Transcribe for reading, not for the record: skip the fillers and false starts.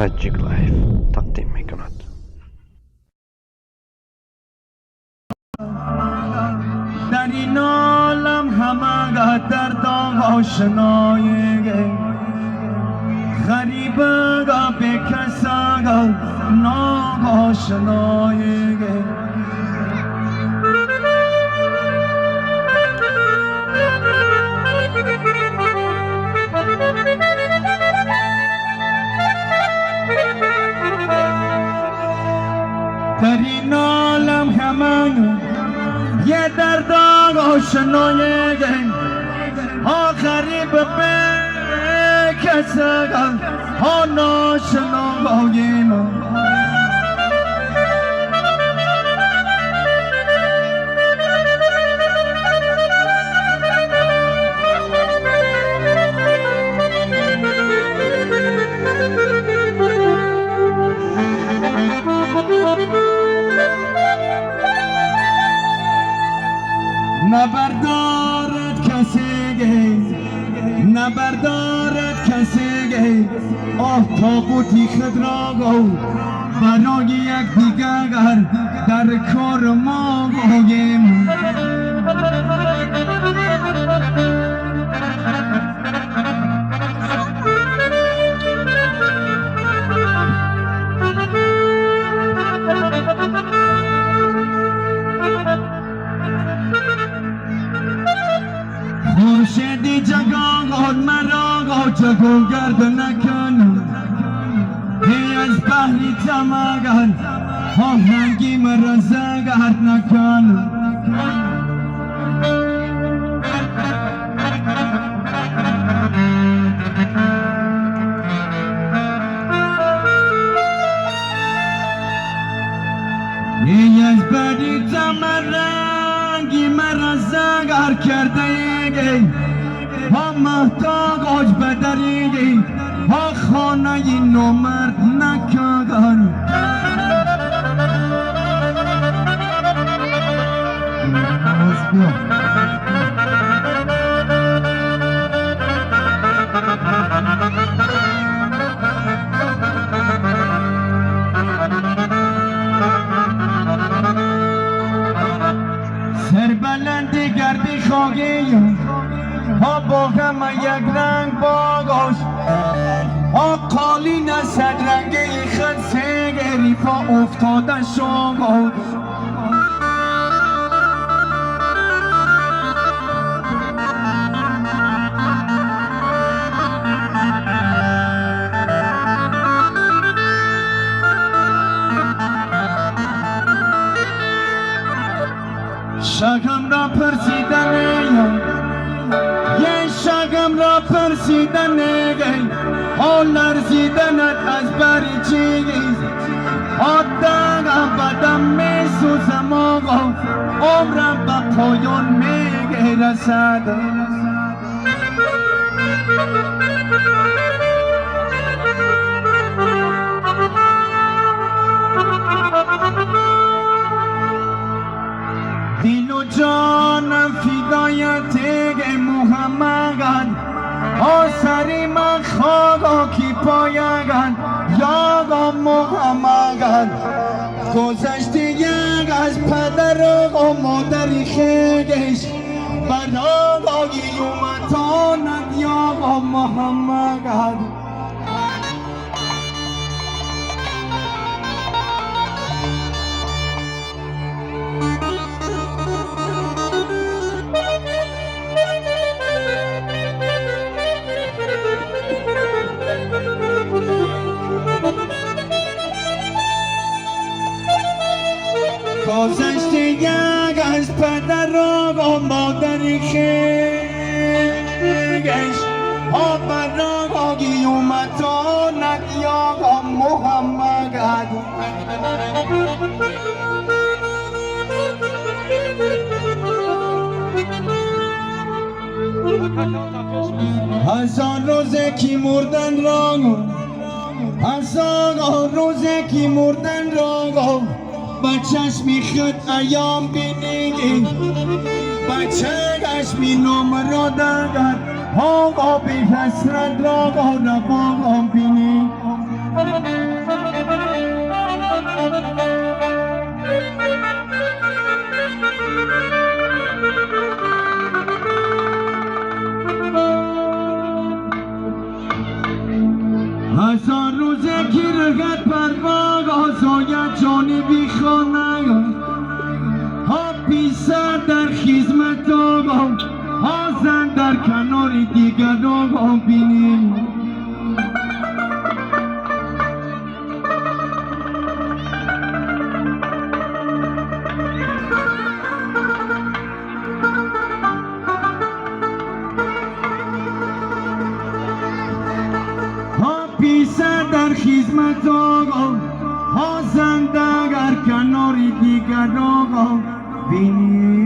تاجیک لایف تقدیم می کند. در این عالم همه درد آشنای غریب به کس ناآشنای در این عالم همه یه درد آشنای ها غریب به کس ها ناشنای نبردارد کسی آه تابوتی خود را گو برای یک دیگر در کار ما گویم خورشیدی جگان مرا جگو گرد نکن هی از بحری تماگن آهنگی مرا زگرد نکن هی از بحری تماگی مرا زگر کرده ها محتاج بدریگی ها خانه نومرد نکگن سربلندی گردی خواهی ها با همه یک رنگ باگاش ها قالین صدرنگی خد سگری پا افتاده شاگاش شگم را پرسیدن شگم را پرسیدن ها لرزیدنت از بری چیست ها دقم بدم می سوزم آقا عمرم به پایان می رسد دل و جانم فدایت محمد آسری من خدا کی پایگن یا محمد گذشته یک از پدر و مادری خیش برای اومتانت یا محمد گذشته یک از پدر و مادری خیش ها برای اومتانت یا محمد هزار روزه کی مردن را هزار روزه کی مردن را با چشمی خود ایام بینیگی با چشمی نمرا دادن ها بی حسرت را رفاقم بینی هزار روزه گیرگت بر باغ آزاید جانی بی خانه ها پیسر در خیزمت آقا ها زن در کنار دیگر آقا بینی ها پیسر در خیزمت آقا ها زن در کنار دیگر آقا بینی